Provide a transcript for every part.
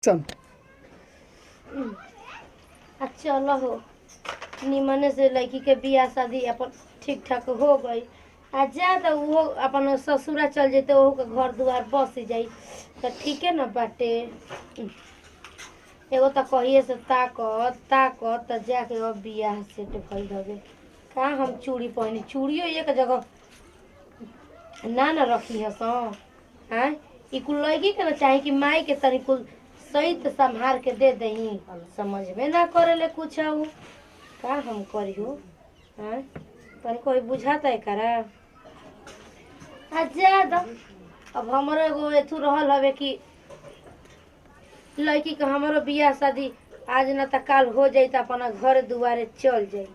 चल चलो हो निमने से लड़की के बियाह शादी अपन ठीक ठाक हो गई आ जा तो वो अपन ससुरा चल जेते ओहू के घर दुआर बस जाई तो ठीक है ना बाटे। एगो तो कहिए से ताकत ताकत तो जाके अब बियाह सेट भइल हवे का हम चूड़ी पहनी चूड़ियो एक जगह ना ना रखी है सो हाँ ई कुल लड़की के ना चाहे कि माई के तनी कुल सही से संभाल के दे दही समझ में ना करेले कुछ आऊ का हम करियो हाँ तनी कोई बुझाता है करा अच्छा तो अब हमारो एगो एथू रहल हवे कि लड़की के हमारो बियाह शादी आज ना तो काल हो जाई तो अपना घर दुआरे चल जाई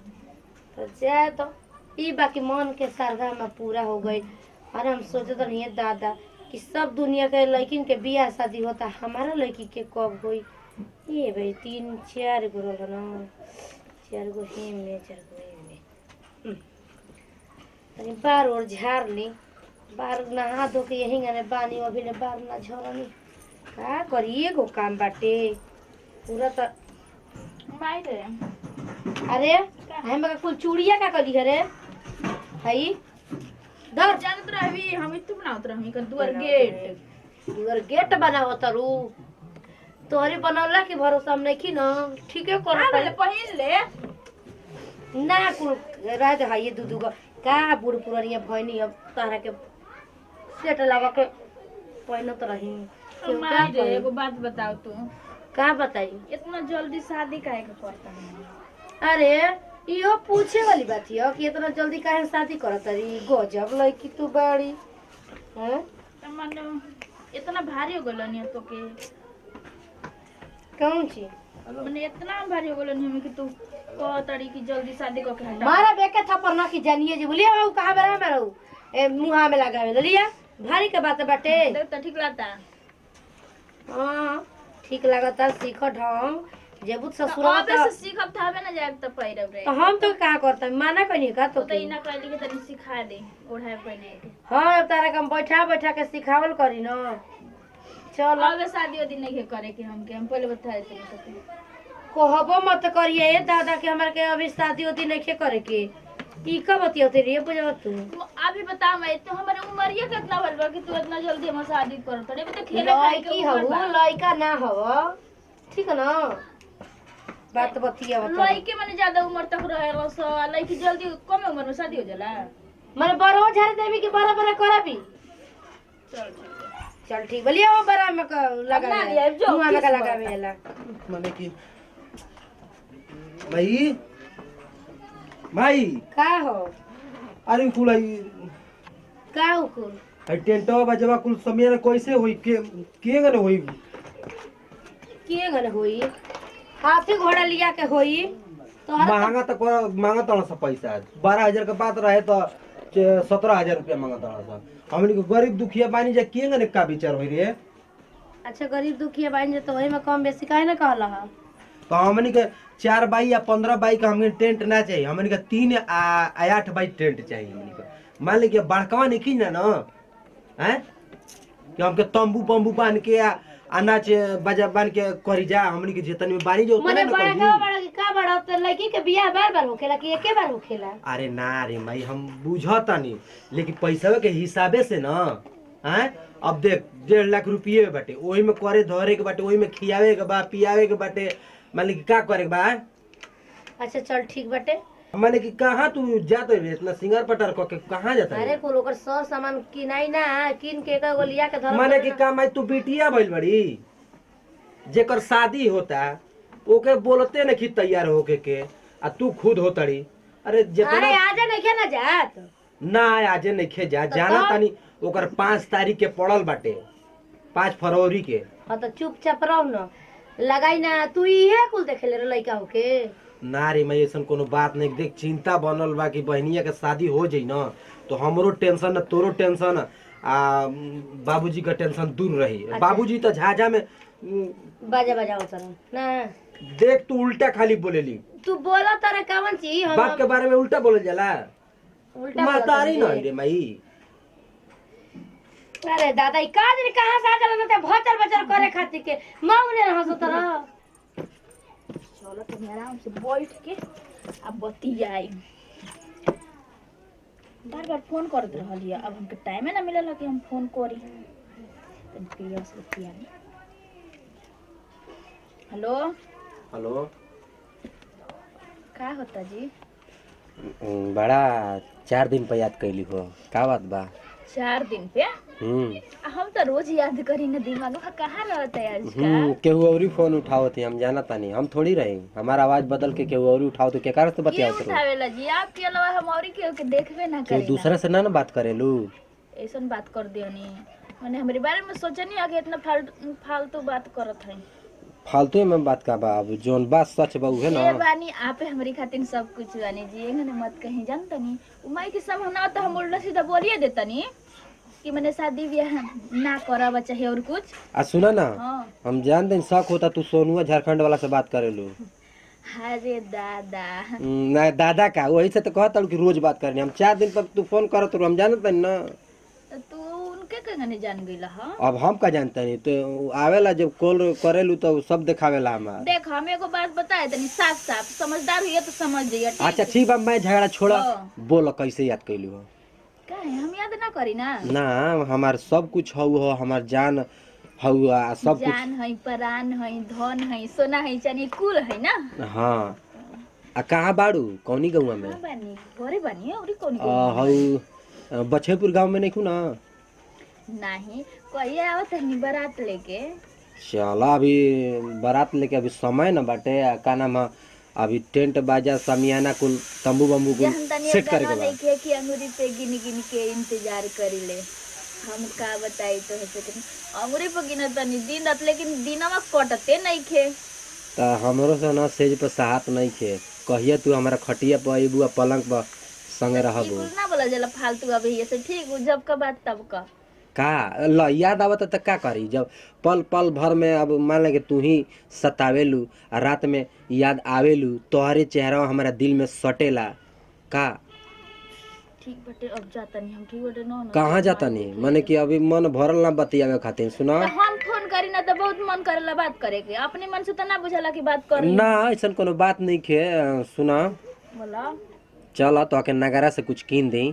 तो जाए तो ई बाकी मन के श्रद्धा में पूरा हो गई। अरे हम सोचत रहिए दादा कि सब दुनिया के लड़किन के बियाह शादी होता हमारा लड़की के कब होई ये भाई 3-4 गो रहल ना 4 गो ही में 4 गो ही में तनी बार और झाड़ ली बार नहा धो के यही गने बानी अभी ले बार ना झरनी का करिए गो काम बाटे पूरा तो माई रे अरे हम का कुल चूड़िया का करी है रे हई दर जानत रहबी हम इतु बनावत रहमी कर दुआर गेट बनाओ तरू तोहरे बनौला के भरोसा हम नहीं ना ठीके कर पहले पहिन ले ना कुल रात हई दूधू का बूढ़ पुरानिया भइनी अब तारा के सेट लगा के पहिनत रही माई रे एगो बात बताओ तू का बताई इतना जल्दी शादी काहे के करता है अरे इहो पूछे वाली बात है कि इतना जल्दी काहे शादी करत रही गजब लड़की तू बड़ी हैं माने इतना भारी हो गलनी तो के कौन ची माने इतना भारी हो गलनी हमें कि तू कह तड़ी की जल्दी शादी करके हटा मारा बेके थप्पड़ ना की जानिए जी बोलिए हम कहां बेरा में रहू ए मुंह में लगावे लिया भारी के बात बाटे देख त ठीक लागता हां ठीक लागता सीख ढंग जेबू ससुर अब से सीखब थाबे ना जाए त पैरब रे तो हम तो का करता माना कनी का तो तो इना कहली के तनी सिखा दे ओढ़ाए पहने के हां अब तारा हम बैठा के सिखावल करी न चल अब शादी दिन नहीं करे के हम पहले बता देते हैं कहबो मत करिए ए दादा के हमरा के अभी शादी होती नहीं करे के ई का बतियोते रे बुझब तू अभी बता मैं तो हमारे उम्र कितना भइल बा कि तू इतना जल्दी हम शादी करत रे तो खेले खाए के हबू लइका ना हव ठीक है ना बात बतिया बता लइके माने ज्यादा उम्र तक रहेला सो लइकी जल्दी कम उम्र में शादी हो जाला माने बरो झाड़ देवी के बड़ा बड़ा कराबी चल ठीक है चल ठीक बोलिए वो बड़ा में लगा मुंह में का लगावे ला माने कि भाई भाई का हो अरे कुल का हो कुल आई टेंटवा बजवा कुल समय कैसे होई के गने होई के गन होई हाथी घोड़ा लिया के होई तो महंगा तक मांगा तड़ा सा पैसा 12,000 के बात रहे तो 17,000 रुपया मांगा तड़ा सा हमनी को गरीब दुखिया बानी जा के गने का विचार होई रे अच्छा गरीब दुखिया बाइन जे तो वही में कम बेसी काहे ना कहला हा तो हमनी के 4 बाई या 15 बाई का हमनी टेंट ना चाहिए हमनी के 3 या 8 बाई टेंट चाहिए हमनी के मान ली कि बड़कवा नहीं की ना हैं कि हमके तंबू बम्बू बांध के अनाज बाजा बांध के करी जा हमनी के जितनी में बानी जो मने बड़ा का बड़ा तो लड़की के बियाह बार होखेला कि एके बार होखेला अरे ना रे भाई हम बुझतानी लेकिन पैसा के हिसाबे से ना हैं अब देख 1.5 लाख रुपये बाटे ओही में करे धरे के बाटे ओही में खियावे के बा पियावे के बाटे माने कि का करे के बा अच्छा चल ठीक बाटे माने कि कहां तू जात है इतना सिंगार पटार क के कहां जाता है अरे कुल ओकर सब सामान किनाई ना किन के का गोलिया के धर माने कि काम है तू बिटिया भइल बड़ी जेकर शादी होता ओके बोलते नहीं तैयार होके के आ तू खुद होतड़ी अरे जितना अरे आजे नहीं ना जात ना आजे नहीं खे जा जाना तानी ओकर 5 तारीख के पड़ल बाटे 5 फरवरी के हां तो चुपचाप रह न लगाई ना तू इहे कुल देखेले रे लइका होके ना रे मैं ऐसा कोनो बात नहीं देख चिंता बनल बा कि बहनिया के शादी हो जाई ना तो हमरो टेंशन ना तोरो टेंशन आ बाबूजी का टेंशन दूर रही अच्छा। बाबूजी तो झाझा में बाजा बजाओ तर ना देख तू उल्टा खाली बोलेली तू बोला तारे कवन ची हम बात के बारे में उल्टा बोले जाला उल्टा मातारी नहीं रे माई अरे दादा ई का दिन कहां से आ जाला त भचर भचर करे खातिर के मौने रहस तर। चलो तुम आराम से बैठ के अब बतियाई। बार बार फोन करत रहलिए, अब हमके टाइम ना मिलल कि हम फोन करी। तन प्रिया से बतियाई। हेलो हेलो का होता जी? बड़ा 4 दिन पे याद कैली हो, का बात बा? 4 दिन पे हम तो रोज याद करी ना, दिमाग में कहाँ रहता है आज का। केहू और फोन उठाओ थे, हम जाना तानी, हम थोड़ी रहे हमारा आवाज बदल के केहू और उठाओ तो के कारण से ये बतियाओ तो उठावेला जी, आपके अलावा हम और के देखबे ना केहू करी। दूसरा से ना बात करेलू। ऐसन बात कर दियो नी, मैंने हमारे बारे में सोचा नहीं आगे इतना फालतू बात करत है। फालतू में बात का बा, अब जोन बात सच बा उहे ना। ये बानी आपे हमारी खातिर सब कुछ बानी जी, एंगने मत कहीं जानता नी। उमाई के समझना तो हम उल्टा सीधा बोलिए देता नी कि मैंने शादी ब्याह ना करब चाहे और कुछ। आ सुना ना, हाँ। हम जान दें शक होता तू सोनुआ झारखंड वाला से बात करेलू। अरे दादा ना दादा का, वही से तो कहता हूँ कि रोज बात करनी। हम 4 दिन तक तू फोन करत रहो, हम जानत नहीं ना। तो तू उनके कहीं जान गईला? हाँ अब हम का जानते नहीं, तो आवेला जब कॉल करेलू तो सब दिखावेला हमार। देख हम एगो बात बताए तनी साफ साफ, समझदार हुई तो समझ जाइए। अच्छा ठीक बा, मैं झगड़ा छोड़ा, हाँ। बोल कैसे याद कैलू हो? काहे हम याद ना करी ना? ना हमार सब कुछ हऊ हो, हमार जान हऊ आ सब कुछ। जान है, प्राण है, धन है, सोना है, चांदी कुल है ना। हाँ आ कहाँ बाड़ू, कौनी गौवा में? हाँ बानी घरे बानी और कौन हऊ बछेपुर गांव में नहीं ना? नहीं कहिए आवत है बारात लेके। चला अभी बारात लेके अभी समय न बाटे, का नाम है, अभी टेंट बाजा समियाना कुल तंबू बम्बू कुल जहन तनी सेट करे गाना के बा। लेके कि अंगूरी पे गिन गिन के इंतजार करी ले। हम का बताई तो है से अंगूरी पे गिन तनी दिन रात, लेकिन दिनवा कटते नहीं खे। त हमरो से ना सेज पे साहत नहीं खे, कहिए तू हमारा खटिया पर अबू पलंग पर संगे रहबू। कुछ ना बोला जाला फालतू, अभी ये से ठीक जब का बात तब का। का ल याद आवत त का करी, जब पल पल भर में अब मान लगे तू ही सतावेलू आ रात में याद आवेलू, तोहरे चेहरा हमारा दिल में सटेला। का ठीक बटे अब जाता नहीं हम, ठीक बटे ना कहाँ जाता नहीं, माने कि अभी मन भरल ना बतियावे खातिर। सुना तो हम फोन करी ना तो बहुत मन करेला बात करे के, अपने मन से तो ना बुझाला कि बात कर ना, ऐसा कोनो बात नहीं खे। सुना बोला चल तो आके नगारा से कुछ कीन दी,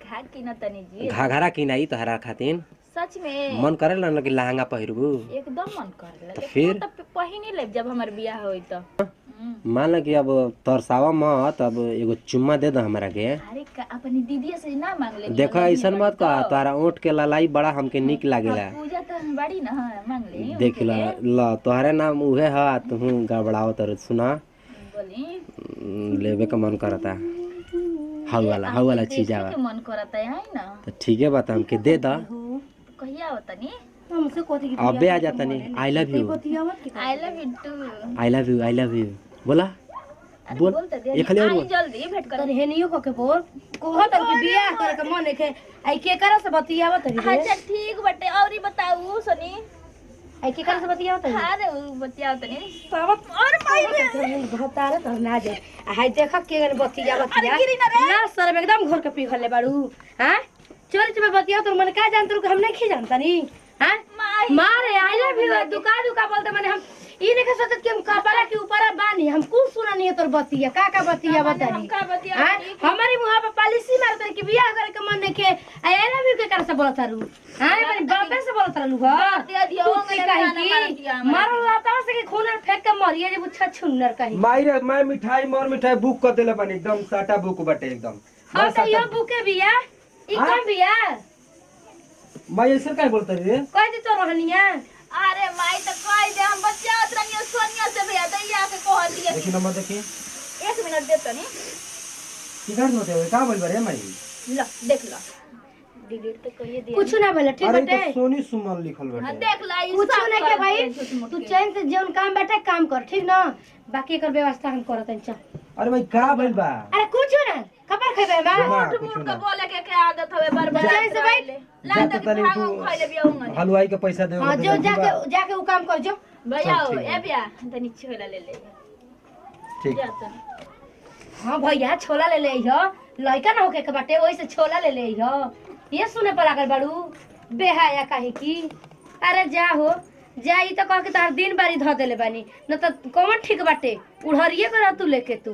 खा की ना तनी जी। घाघरा किनाई तोहरा खातिर। सच में मन करेला ना कि लहंगा पहिरबू, एकदम मन करेला। तो फिर तो पहिनी ले जब हमार बियाह होई तो। मान ल कि अब तरसावा मत, अब एगो चुम्मा दे दो हमरा के। अरे अपनी दीदी से ना मांग ले। देखो ऐसा मत कह, तारा ओठ के ललाई बड़ा हमके निक लागेला। पूजा तो बड़ी ना मांग ले। देख ल तोहरे नाम उहे है, तू गड़बड़ाओ तर। सुना बोली लेवे का मन करता, हाउ वाला चीज आवा मन करता है ना। तो ठीक है बात, हमके दे दा। कहिया होता नी हमसे कोती की अबे आ जाता नहीं। I love you, I love you too. I love you, I love you बोला, बोल बोलते दे ये खाली और आई जल्दी भेंट कर। तनी हेनियो को के बोल कोहो तक की बियाह करे के मन के आई के करे से बतियावत है। अच्छा ठीक बटे, और बताऊ सनी आई के करे से बतियावत है। अरे बतियाओ तनी सावत और माई में घतारे त ना जाए। हाय देख के गन बतियावत अरे गिरी ना रे। ना सर एकदम घर के पिघले बाड़ू। हां चोरी चुपे बतियाओ तो मन का जानत हम नहीं खी जानता नी। हां मारे आई लव यू दुका बोलते माने हम ई नहीं सोचत कि हम कपड़ा के ऊपर बानी, हम कुछ सुना नहीं है तोर बतिया का बतिया बतानी। हां हमारी मुंह पे पॉलिसी मारत कि बियाह करे के मन नहीं के आई लव यू के कर से बोलत रू। हां माने बापे से बोलत रहलू हां दे दियो मारो लाता से कि खून फेंक के मरिए जे बुच्छा छुन्नर कहीं। माई रे मैं मिठाई मोर मिठाई बुक कर देले बनी, एकदम साटा बुक बटे एकदम। हां त यो बुके बिया ई कौन बिया मैं ऐसे काहे बोलत रे? कह दे तो रहनिया। अरे माई तो कह दे हम बच्चा उतरनिया सोनिया से भैया दैया के कह दिए। देखी नंबर देखी 1 मिनट दे तनी किधर होते हो का बोल बरे माई? ल देख ल डिलीट तो करिए दे। कुछ ना भले ठीक अरे बटे। तो सोनी सुमन लिखल हां बटे। देख ल ई कुछ नहीं के भाई तू चैन से जीवन काम बैठे काम कर ठीक ना, बाकी कर व्यवस्था हम करत हैं। चल अरे भाई का बोल बा? अरे कुछ ना खबर खेबे बा ना, मुंह का बोले के आदत हवे बार बार चैन से बैठ ला जाते तक तनी भागो तू खाई ले बियाऊंगा। हलवाई के पैसा दे। हां जो जाके वो काम कर जो भैया ठीक है। ए बिया तनी छोला ले ले ठीक। जा तनी। हां भैया छोला ले ले हो, लइका ना होके के बाटे ओइ से छोला ले ले हो। ये सुने पर लागल बाड़ू बेहाया काहे की। अरे जा हो जा, ई तो कह के तार दिन बारी ध देले बानी न, त कौन ठीक बाटे उड़हरिए कर तू लेके तू।